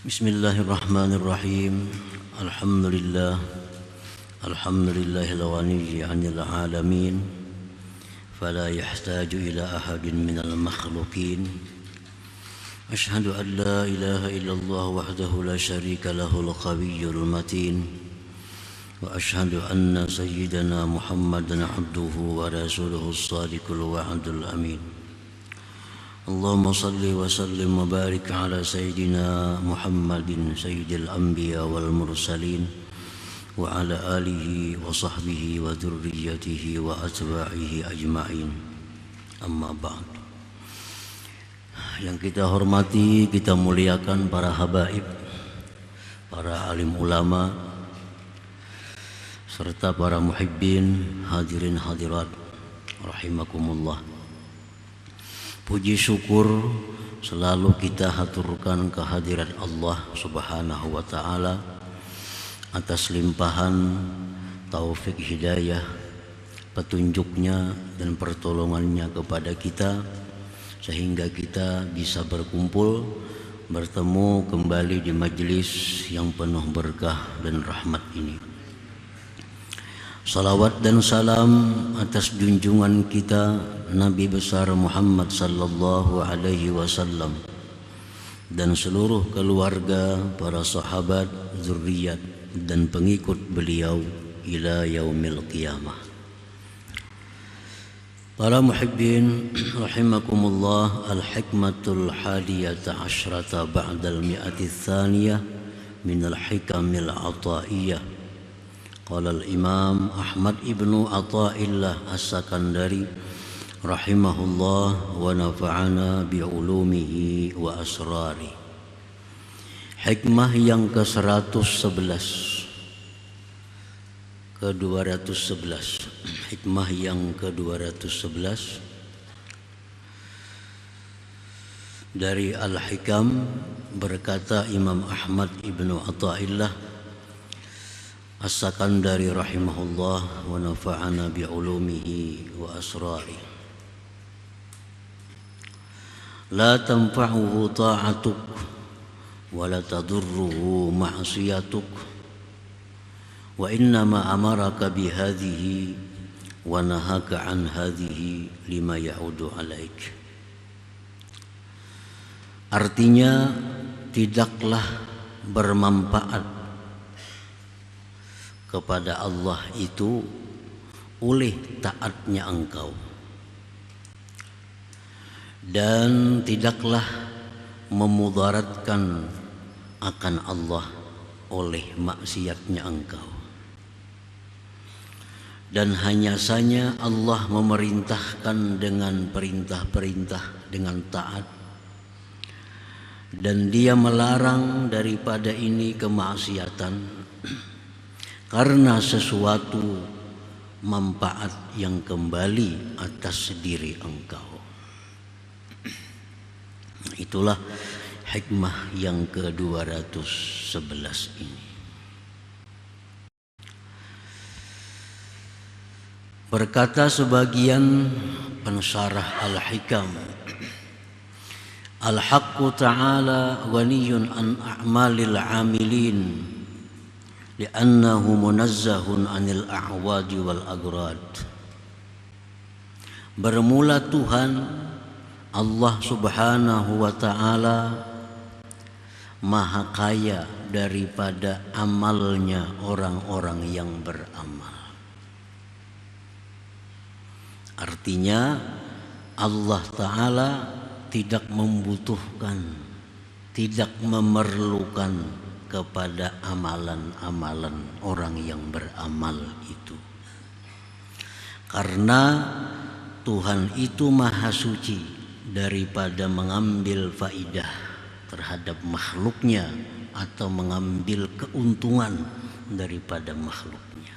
Bismillahirrahmanirrahim. Alhamdulillahil ghani 'anil 'alamin, fala yahtaju ila ahadin minal makhluqin. Ashhadu an la ilaha illallah wahdahu la syarika lahul qawiyyul matin, wa ashhadu anna sayyidana Muhammadan 'abduhu wa rasuluhus shadiqul wa'dul amin. Allahumma salli wa sallim wa barik ala sayyidina Muhammadin sayyidil anbiya wal mursalin wa ala alihi wa sahbihi wa dhurriyyatihi wa atba'ihi ajma'in. Amma ba'd. Yang kita hormati, kita muliakan para habaib, para alim ulama, serta para muhibbin, hadirin hadirat rahimakumullah. Puji syukur selalu kita haturkan kehadirat Allah Subhanahu wa ta'ala atas limpahan taufik hidayah, petunjuknya dan pertolongannya kepada kita, sehingga kita bisa berkumpul, bertemu kembali di majelis yang penuh berkah dan rahmat ini. Salawat dan salam atas junjungan kita Nabi besar Muhammad sallallahu alaihi wasallam dan seluruh keluarga, para sahabat, zuriat dan pengikut beliau ila yaumil qiyamah. Para muhibbin rahimakumullah, al-hikmatul hadiyata asyrata ba'dal mi'ati tsaniyah minal hikamil ataiyah. Qala al-Imam Ahmad ibnu Athaillah As-Sakandari rahimahullah wa nafa'ana bi'ulumihi wa asrari. Hikmah yang ke-111, ke-211. Hikmah yang ke-211 dari Al-Hikam, berkata Imam Ahmad ibnu Athaillah As-Sakandari rahimahullah wa nafa'ana bi'ulumihi wa asrari. La tanfa'uhu ta'atuk wa la tadurruhu ma'siyatuk, wa innama amaraka bihadhihi wa nahaka an hadhihi lima ya'udu alaik. Artinya, tidaklah bermanfaat kepada Allah itu oleh taatnya engkau, dan tidaklah memudaratkan akan Allah oleh maksiatnya engkau. Dan hanya saja Allah memerintahkan dengan perintah-perintah dengan taat, dan Dia melarang daripada ini kemaksiatan karena sesuatu manfaat yang kembali atas diri engkau. Itulah hikmah yang ke-211 ini. Berkata sebagian pensyarah Al-Hikam, Al-Haqqu ta'ala ghaniyun an a'malil 'amilin li'annahu munazzahun 'anil a'wadi wal agrad. Bermula Tuhan Allah Subhanahu wa ta'ala maha kaya daripada amalnya orang-orang yang beramal. Artinya Allah ta'ala tidak membutuhkan, tidak memerlukan kepada amalan-amalan orang yang beramal itu, karena Tuhan itu maha suci daripada mengambil faidah terhadap makhluknya atau mengambil keuntungan daripada makhluknya.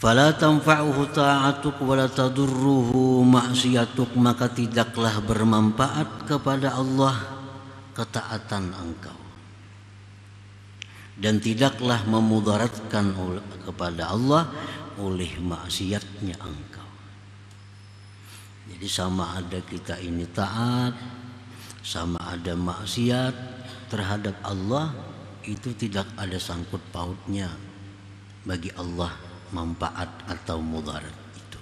Fala tanfa'uhu ta'atuk wa la tadurruhu ma'siyatuk, maka tidaklah bermanfaat kepada Allah ketaatan engkau, dan tidaklah memudaratkan kepada Allah oleh maksiatnya engkau. Jadi sama ada kita ini taat sama ada maksiat terhadap Allah, itu tidak ada sangkut pautnya bagi Allah manfaat atau mudarat itu.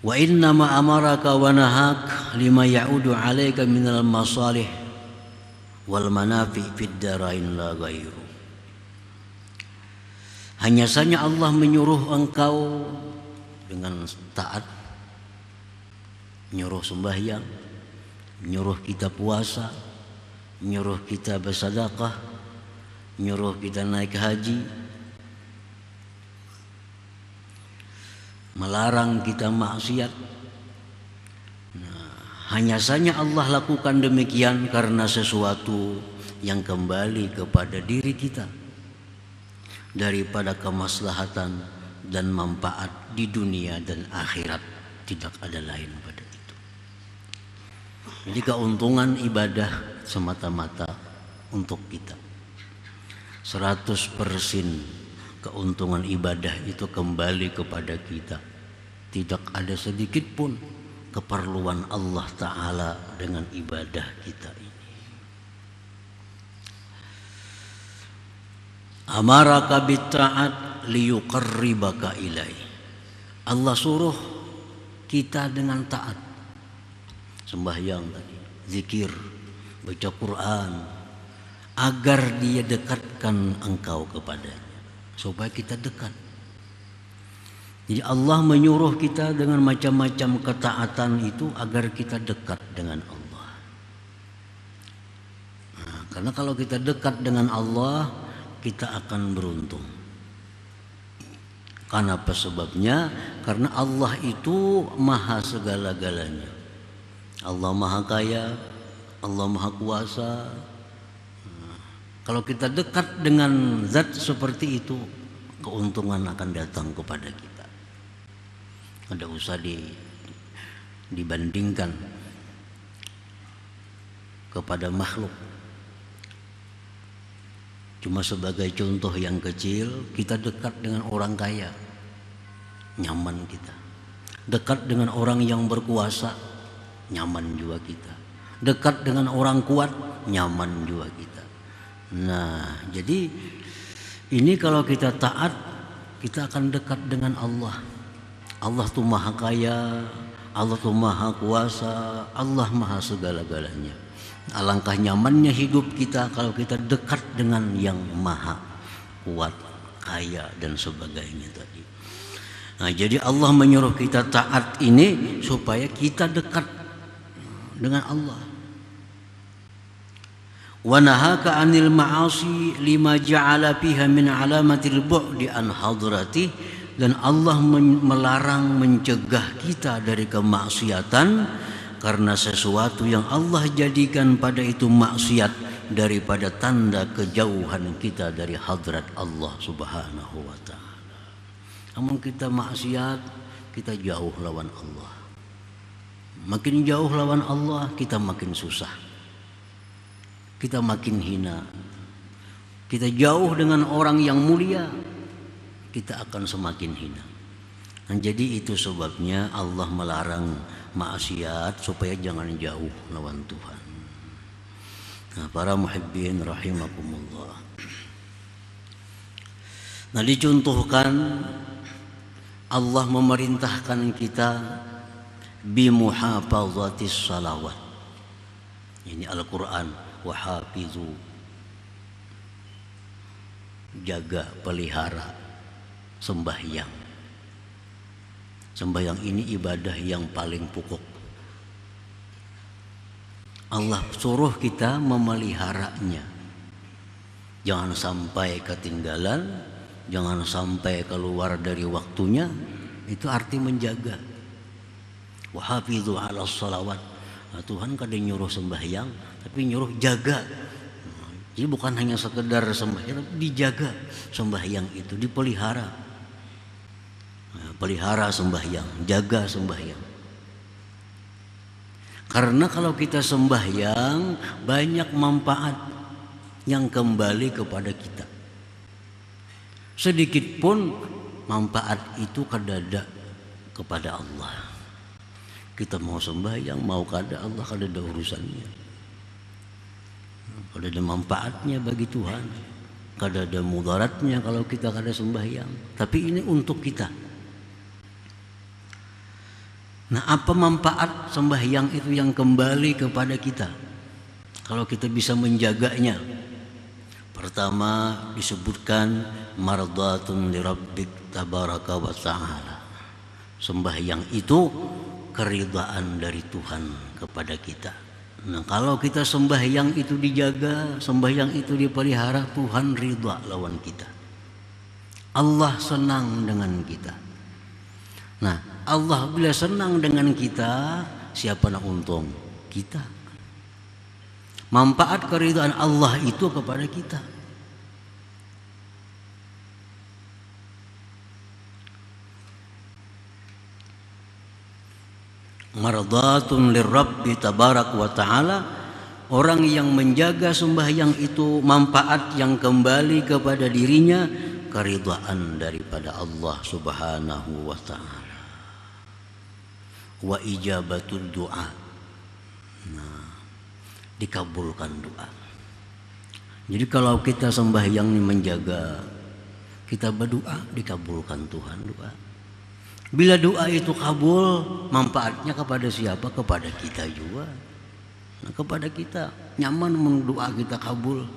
Wa inna ma amaraka wa nahak lima ya'udu 'alaika minal masalih wal manafi fid darain la ghairu. Hanya saja Allah menyuruh engkau dengan taat, menyuruh sembahyang, menyuruh kita puasa, menyuruh kita bersedekah, menyuruh kita naik haji, melarang kita maksiat. Hanya saja Allah lakukan demikian karena sesuatu yang kembali kepada diri kita, daripada kemaslahatan dan manfaat di dunia dan akhirat, tidak ada lain pada itu. Jadi keuntungan ibadah semata-mata untuk kita. 100% keuntungan ibadah itu kembali kepada kita. Tidak ada sedikit pun keperluan Allah Ta'ala dengan ibadah kita ini. Amaraka bitta'at liyuqarribaka ilai. Allah suruh kita dengan taat, sembahyang tadi, zikir, baca Quran, agar dia dekatkan engkau kepadanya, supaya kita dekat. Jadi Allah menyuruh kita dengan macam-macam ketaatan itu agar kita dekat dengan Allah. Karena kalau kita dekat dengan Allah, kita akan beruntung. Karena apa sebabnya? Karena Allah itu maha segala-galanya. Allah maha kaya, Allah maha kuasa. Kalau kita dekat dengan zat seperti itu, keuntungan akan datang kepada kita. Tidak usah dibandingkan kepada makhluk. Cuma sebagai contoh yang kecil, kita dekat dengan orang kaya, nyaman kita. Dekat dengan orang yang berkuasa, nyaman juga kita. Dekat dengan orang kuat, nyaman juga kita. Nah, jadi ini kalau kita taat, kita akan dekat dengan Allah. Allah tuh maha kaya, Allah tuh maha kuasa, Allah maha segala-galanya. Alangkah nyamannya hidup kita kalau kita dekat dengan yang maha kuat, kaya dan sebagainya tadi. Nah, jadi Allah menyuruh kita taat ini supaya kita dekat dengan Allah. Wa nahaka 'anil ma'asi lima ja'ala fiha min 'alamatil bu'di an hadrati, dan Allah melarang, mencegah kita dari kemaksiatan karena sesuatu yang Allah jadikan pada itu maksiat daripada tanda kejauhan kita dari hadrat Allah Subhanahu wa ta'ala. Namun kita maksiat, kita jauh lawan Allah. Makin jauh lawan Allah, kita makin susah, kita makin hina. Kita jauh dengan orang yang mulia, kita akan semakin hina. Dan jadi itu sebabnya Allah melarang maksiat supaya jangan jauh lawan Tuhan. Nah, para muhibbin rahimakumullah. Nah, dicontohkan Allah memerintahkan kita bimuhafazatis salawat. Ini Al-Quran, wahafizu, jaga, pelihara sembahyang. Sembahyang ini ibadah yang paling pokok. Allah suruh kita memeliharanya. Jangan sampai ketinggalan, jangan sampai keluar dari waktunya. Itu arti menjaga. Wahafizu ala salawat. Nah, Tuhan kadang nyuruh sembahyang, tapi nyuruh jaga. Jadi bukan hanya sekedar sembahyang, tapi dijaga sembahyang itu, dipelihara. Nah, pelihara sembahyang, jaga sembahyang. Karena kalau kita sembahyang, banyak manfaat yang kembali kepada kita. Sedikit pun manfaat itu kadada kepada Allah. Kita mau sembahyang, mau kada Allah, kada ada urusannya. Kada ada manfaatnya bagi Tuhan, kada ada mudaratnya kalau kita kada sembahyang. Tapi ini untuk kita. Nah, apa manfaat sembahyang itu yang kembali kepada kita kalau kita bisa menjaganya? Pertama disebutkan mardatun li rabbik tabaraka wa ta'ala. Sembahyang itu keridhaan dari Tuhan kepada kita. Nah, kalau kita sembahyang itu dijaga, sembahyang itu dipelihara, Tuhan ridha lawan kita. Allah senang dengan kita. Nah, Allah bila senang dengan kita, siapa nak untung? Kita. Manfaat keridhaan Allah itu kepada kita. Mardatun lirabbi tabarak wa ta'ala. Orang yang menjaga sembahyang itu manfaat yang kembali kepada dirinya, keridhaan daripada Allah subhanahu wa ta'ala. Wa ijabatul doa. Nah, dikabulkan doa. Jadi kalau kita sembahyang ini menjaga, kita berdoa, dikabulkan Tuhan doa. Bila doa itu kabul, manfaatnya kepada siapa? Kepada kita juga. Nah, kepada kita nyaman mendoa kita kabul.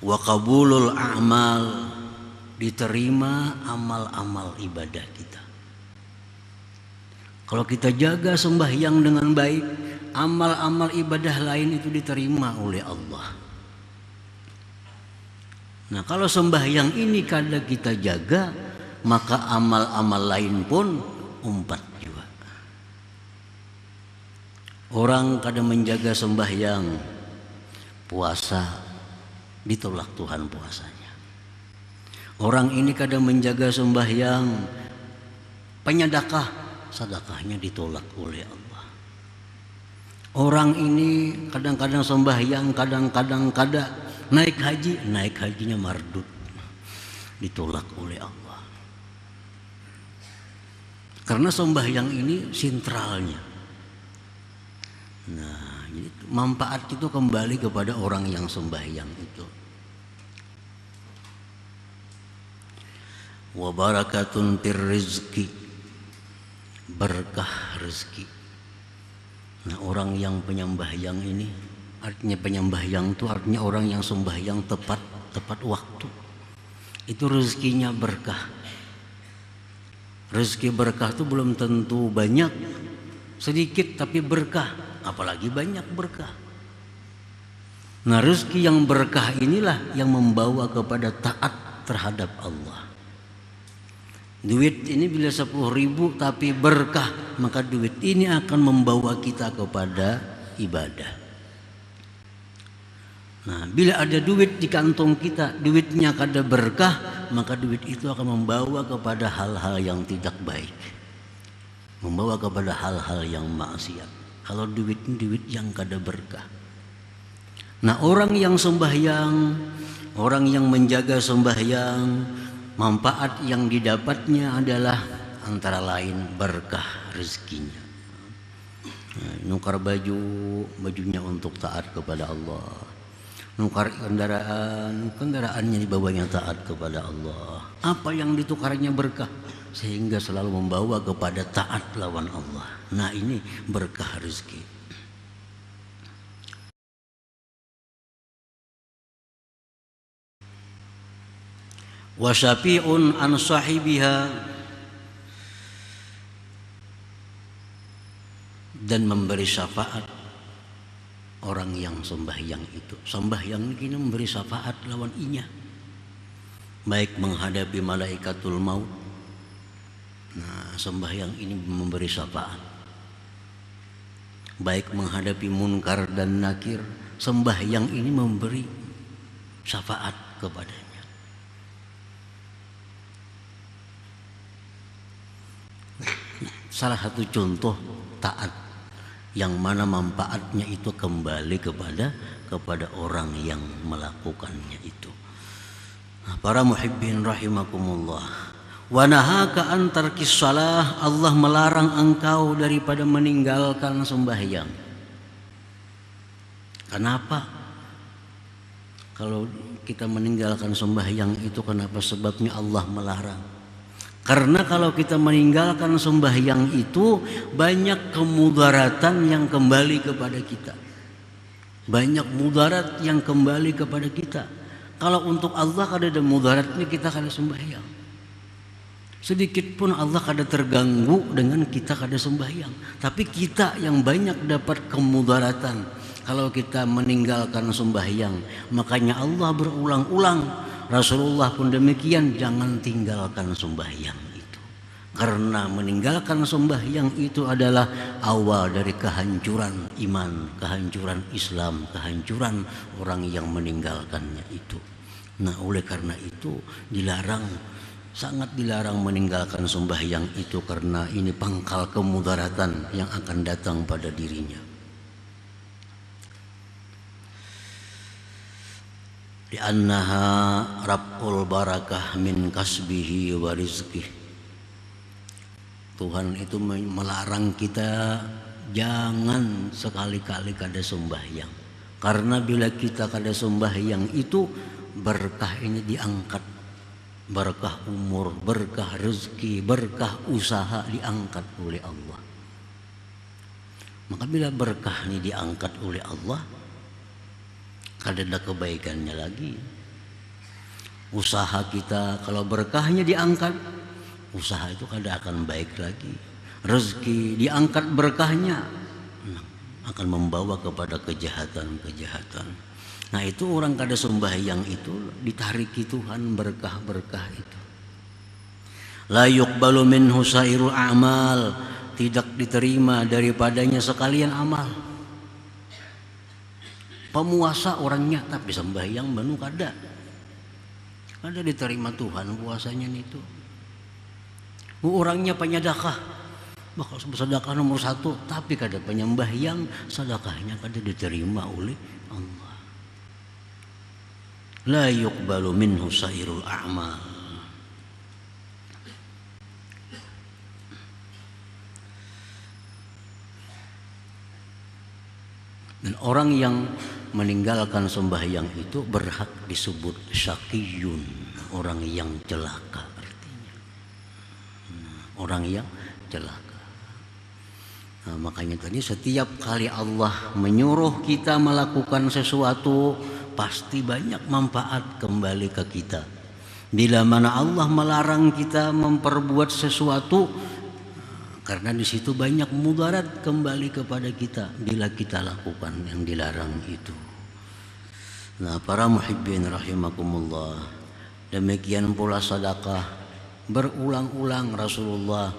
Wa qabulul a'mal, diterima amal-amal ibadah kita. Kalau kita jaga sembahyang dengan baik, amal-amal ibadah lain itu diterima oleh Allah. Nah, kalau sembahyang ini kada kita jaga, maka amal-amal lain pun umpat juga. Orang kada menjaga sembahyang, puasa ditolak Tuhan puasanya. Orang ini kadang menjaga sembahyang, penyedekah, sedekahnya ditolak oleh Allah. Orang ini kadang-kadang sembahyang, kadang-kadang kada, naik haji, naik hajinya mardut, ditolak oleh Allah. Karena sembahyang ini sentralnya. Nah, jadi manfaat itu kembali kepada orang yang sembahyang itu. Wa barakatun fir rizki, berkah rezeki. Nah, orang yang penyembahyang ini, artinya penyembahyang itu artinya orang yang sembahyang tepat waktu. Itu rezekinya berkah. Rezeki berkah itu belum tentu banyak, sedikit tapi berkah, apalagi banyak berkah. Nah, rezeki yang berkah inilah yang membawa kepada taat terhadap Allah. Duit ini bila 10.000 tapi berkah, maka duit ini akan membawa kita kepada ibadah. Nah, bila ada duit di kantong kita, duitnya kada berkah, maka duit itu akan membawa kepada hal-hal yang tidak baik, membawa kepada hal-hal yang maksiat. Kalau duit ini duit yang kada berkah. Nah, orang yang sembahyang, orang yang menjaga sembahyang, manfaat yang didapatnya adalah antara lain berkah rezekinya. Nah, nukar bajunya untuk taat kepada Allah. Nukar kendaraannya dibawanya taat kepada Allah. Apa yang ditukarnya berkah, sehingga selalu membawa kepada taat lawan Allah. Nah, ini berkah rezeki. Wa syafi'un an sahibiha, dan memberi syafaat orang yang sembahyang itu. Sembahyang ini memberi syafaat lawan inya, baik menghadapi malaikatul maut. Nah, sembahyang ini memberi syafaat, baik menghadapi munkar dan nakir. Sembahyang ini memberi syafaat kepadanya. Salah satu contoh taat yang mana manfaatnya itu kembali kepada orang yang melakukannya itu. Nah, para muhibbin rahimakumullah, Wa nahaka an tarkis shalah, Allah melarang engkau daripada meninggalkan sembahyang. Kenapa? Kalau kita meninggalkan sembahyang itu kenapa sebabnya Allah melarang? Karena kalau kita meninggalkan sembahyang itu banyak kemudaratan yang kembali kepada kita. Banyak mudarat yang kembali kepada kita. Kalau untuk Allah kada ada mudaratnya kita kada sembahyang. Sedikit pun Allah kada terganggu dengan kita kada sembahyang. Tapi kita yang banyak dapat kemudaratan kalau kita meninggalkan sembahyang. Makanya Allah berulang-ulang, Rasulullah pun demikian, jangan tinggalkan sembahyang itu. Karena meninggalkan sembahyang itu adalah awal dari kehancuran iman, kehancuran Islam, kehancuran orang yang meninggalkannya itu. Nah, oleh karena itu dilarang, sangat dilarang meninggalkan sembahyang itu, karena ini pangkal kemudaratan yang akan datang pada dirinya. Li'annaha rab'ul barakah min kasbihi wa rizqih. Tuhan itu melarang kita jangan sekali-kali kada sembahyang. Karena bila kita kada sembahyang itu berkah ini diangkat. Berkah umur, berkah rezeki, berkah usaha diangkat oleh Allah. Maka bila berkah ini diangkat oleh Allah, kada ada kebaikannya lagi. Usaha kita kalau berkahnya diangkat, usaha itu kada akan baik lagi. Rezeki diangkat berkahnya, akan membawa kepada kejahatan-kejahatan. Nah, itu orang kada sembahyang itu ditariki Tuhan berkah-berkah itu. La yuqbalu minhu sairul a'mal, tidak diterima daripadanya sekalian amal. Pemuasa orangnya tapi sembahyang banu kada. Kada diterima Tuhan puasanya itu. Orangnya penyedekah, bakal sedekah nomor 1, tapi kada penyembahyang, sedekahnya kada diterima oleh Allah. La yuqbalu minhu sairul a'mal. Dan orang yang meninggalkan sembahyang itu berhak disebut syaqiyun, orang yang celaka artinya. Orang yang celaka. Nah, makanya tadi setiap kali Allah menyuruh kita melakukan sesuatu, pasti banyak manfaat kembali ke kita. Bila mana Allah melarang kita memperbuat sesuatu, karena di situ banyak mudarat kembali kepada kita bila kita lakukan yang dilarang itu. Nah, para muhibbin rahimakumullah, demikian pula sedekah. Berulang-ulang Rasulullah,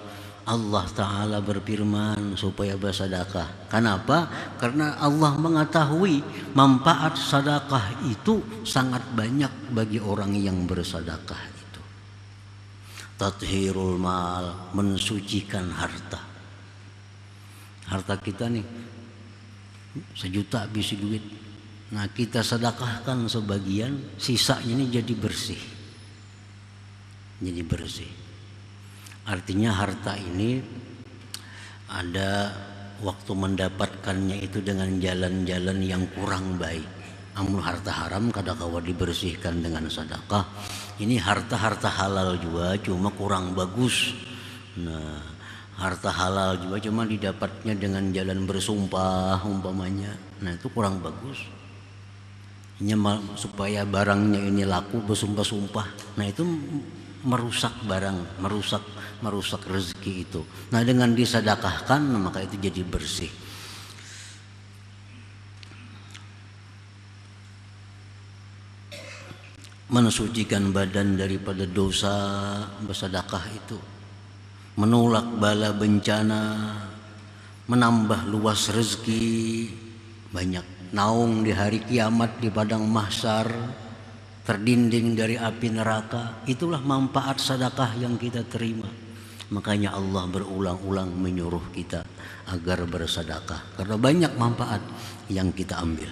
Allah Ta'ala berfirman supaya bersedekah. Kenapa? Karena Allah mengetahui manfaat sedekah itu sangat banyak bagi orang yang bersedekah itu. Tathirul mal, mensucikan harta. Harta kita nih 1 juta bisi duit. Nah, kita sedekahkan sebagian, sisanya ini jadi bersih. Jadi bersih. Artinya harta ini ada waktu mendapatkannya itu dengan jalan-jalan yang kurang baik. Amun harta haram kada kawa dibersihkan dengan sedekah. Ini harta-harta halal juga cuma kurang bagus. Nah, harta halal juga cuma didapatnya dengan jalan bersumpah umpamanya. Nah, itu kurang bagus. Supaya barangnya ini laku bersumpah-sumpah. Nah, itu merusak barang, merusak rezeki itu. Nah, dengan disedekahkan maka itu jadi bersih. Mensucikan badan daripada dosa, bersedekah itu menolak bala bencana, menambah luas rezeki, banyak naung di hari kiamat di padang mahsyar, terdinding dari api neraka. Itulah manfaat sedekah yang kita terima. Makanya Allah berulang-ulang menyuruh kita agar bersedekah, karena banyak manfaat yang kita ambil.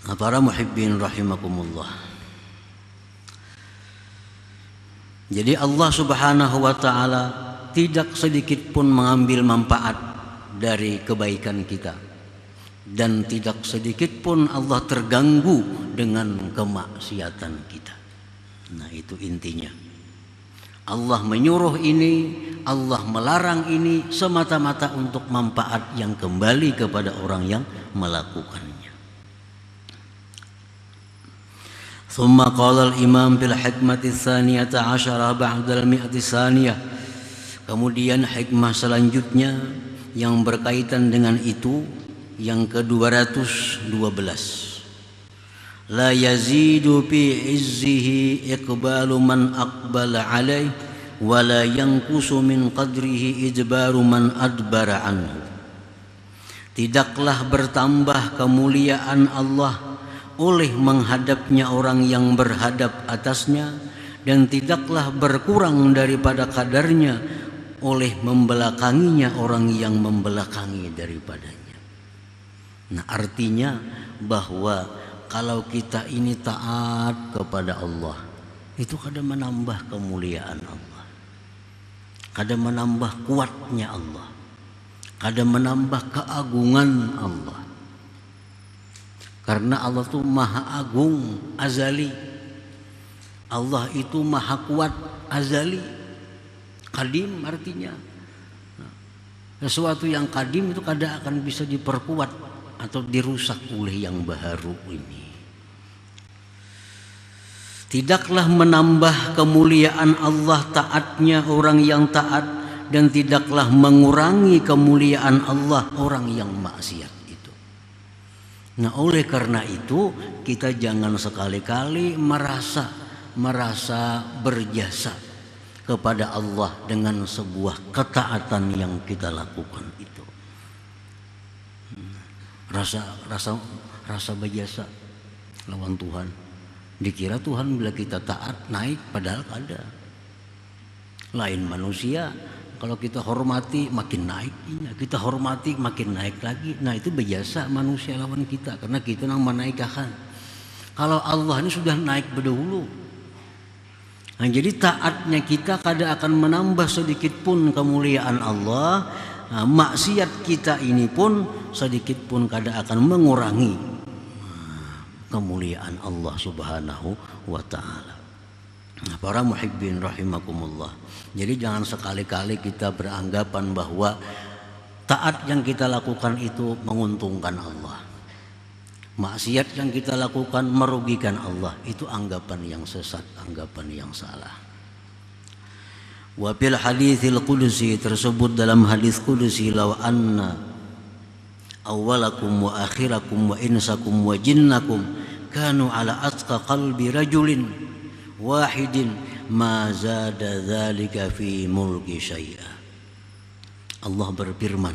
Para muhibbin rahimakumullah, Jadi Allah Subhanahu wa taala tidak sedikit pun mengambil manfaat dari kebaikan kita, dan tidak sedikit pun Allah terganggu dengan kemaksiatan kita. Nah, itu intinya. Allah menyuruh ini, Allah melarang ini semata-mata untuk manfaat yang kembali kepada orang yang melakukannya. ثم قال الإمام في الحكمة الثانية عشرة بعد المئة الثانية. Kemudian hikmah selanjutnya yang berkaitan dengan itu yang ke-212. La yazidu fi izzihi iqbalu man aqbala alaih wa la yanqusu min qadrihi ijbaru man adbara anhu. Tidaklah bertambah kemuliaan Allah oleh menghadapnya orang yang berhadap atasnya, dan tidaklah berkurang daripada kadarnya oleh membelakanginya orang yang membelakangi daripadanya. Nah, artinya bahwa kalau kita ini taat kepada Allah, itu kadang menambah kemuliaan Allah, kadang menambah kuatnya Allah, kadang menambah keagungan Allah. Karena Allah itu maha agung azali, Allah itu maha kuat azali. Kadim artinya sesuatu yang kadim itu kadang akan bisa diperkuat atau dirusak oleh yang baru ini. Tidaklah menambah kemuliaan Allah taatnya orang yang taat, dan tidaklah mengurangi kemuliaan Allah orang yang maksiat. Nah, oleh karena itu kita jangan sekali-kali merasa berjasa kepada Allah dengan sebuah ketaatan yang kita lakukan itu. Rasa berjasa lawan Tuhan. Dikira Tuhan bila kita taat naik, padahal ada. Lain manusia, kalau kita hormati makin naik, kita hormati makin naik lagi. Nah, itu berjasa manusia lawan kita, karena kita yang menaikkan. Kalau Allah ini sudah naik berdahulu. Nah, jadi taatnya kita kadang akan menambah sedikit pun kemuliaan Allah. Nah, maksiat kita ini pun sedikit pun kadang akan mengurangi kemuliaan Allah Subhanahu wa ta'ala. Nah, para muhibbin rahimakumullah. Jadi jangan sekali-kali kita beranggapan bahwa taat yang kita lakukan itu menguntungkan Allah, maksiat yang kita lakukan merugikan Allah. Itu anggapan yang sesat, anggapan yang salah. Wa fil haditsil qudsi, tersebut dalam hadis qudsi, law anna awwalakum wa akhirakum wa insakum wa jinnakum kanu ala atqa qalbi rajulin wahidin ma zada dzalika fi mulki syai'a. Allah berfirman,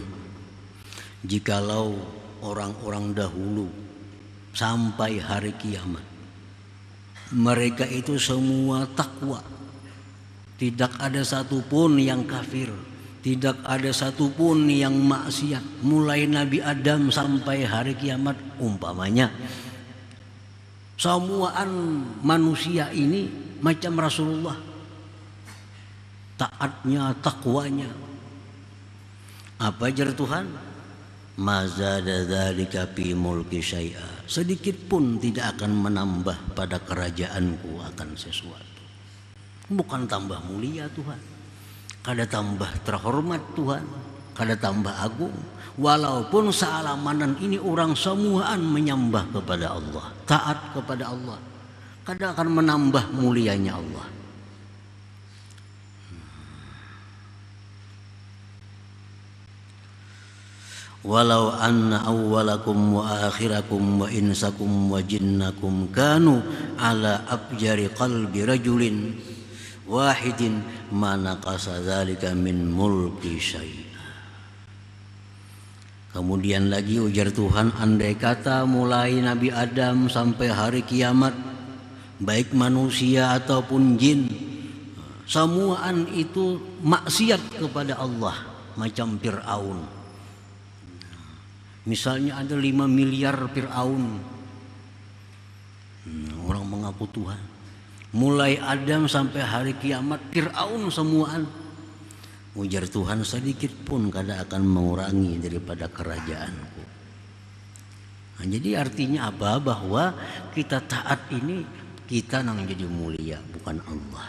jikalau orang-orang dahulu sampai hari kiamat mereka itu semua takwa, tidak ada satupun yang kafir, tidak ada satupun yang maksiat, mulai Nabi Adam sampai hari kiamat, umpamanya semuaan manusia ini macam Rasulullah, taatnya, takwanya. Apa ajar Tuhan? Mazada dzalika fi mulki syai'a. Sedikit pun tidak akan menambah pada kerajaanku akan sesuatu. Bukan tambah mulia Tuhan, kada tambah terhormat Tuhan, kada tambah agung. Walaupun sealamanan ini orang semuaan menyembah kepada Allah, taat kepada Allah, kadang akan menambah mulianya Allah. Walau anna awwalakum wa akhirakum wa insakum wa jinnakum kanu ala abjari qalbi rajulin wahidin ma naqasa dzalika min mulki syai'. Kemudian lagi ujar Tuhan, andai kata mulai Nabi Adam sampai hari kiamat, baik manusia ataupun jin, semuaan itu maksiat kepada Allah, macam Fir'aun. Misalnya ada 5 miliar Fir'aun, orang mengaku Tuhan, Mulai Adam sampai hari kiamat, Fir'aun semuaan. Ujar Tuhan, sedikit pun kada akan mengurangi daripada kerajaanku. Nah, jadi artinya apa? Bahwa kita taat ini, kita nang jadi mulia, bukan Allah.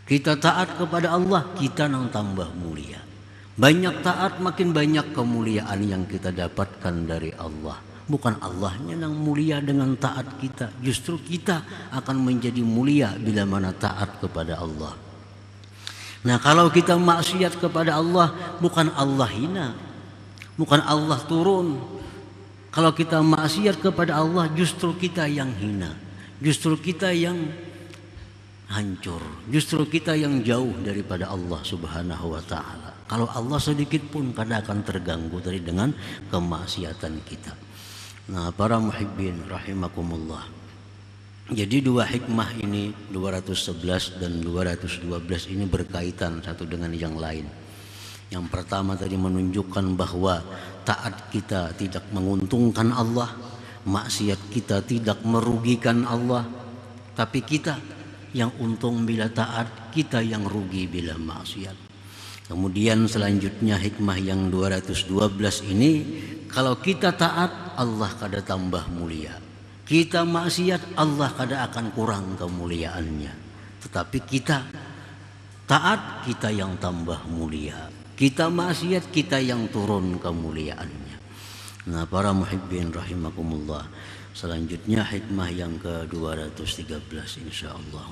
Kita taat kepada Allah, kita nang tambah mulia. Banyak taat, makin banyak kemuliaan yang kita dapatkan dari Allah. Bukan Allahnya yang mulia dengan taat kita. Justru kita akan menjadi mulia bila mana taat kepada Allah. Nah, kalau kita maksiat kepada Allah, bukan Allah hina, bukan Allah turun. Kalau kita maksiat kepada Allah, justru kita yang hina, justru kita yang hancur, justru kita yang jauh daripada Allah Subhanahu wa ta'ala. Kalau Allah sedikit pun kada akan terganggu dari dengan kemaksiatan kita. Nah, para muhibbin rahimakumullah. Jadi dua hikmah ini 211 dan 212 ini berkaitan satu dengan yang lain. Yang pertama tadi menunjukkan bahwa taat kita tidak menguntungkan Allah, maksiat kita tidak merugikan Allah, tapi kita yang untung bila taat, kita yang rugi bila maksiat. Kemudian selanjutnya hikmah yang 212 ini, kalau kita taat, Allah kada tambah mulia. Kita maksiat, Allah kada akan kurang kemuliaannya. Tetapi kita taat, kita yang tambah mulia. Kita maksiat, kita yang turun kemuliaannya. Nah, para muhibbin rahimakumullah. Selanjutnya hikmah yang ke-213 insyaallah.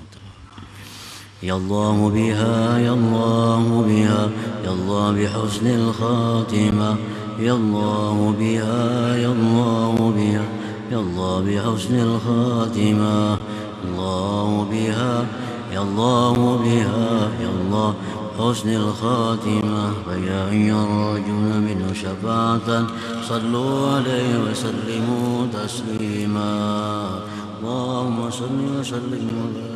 Ya Allah biha, ya Allah biha, ya Allah bihusnil khatimah. Ya Allah biha, ya Allah biha, ya Allah bihusnil khatimah. Allah biha, ya Allah biha, ya Allah husnil khatimah. Faya yarjuna minhu syafa'atan sallu alaihi wa sallimu taslima. Allahumma salli wa sallim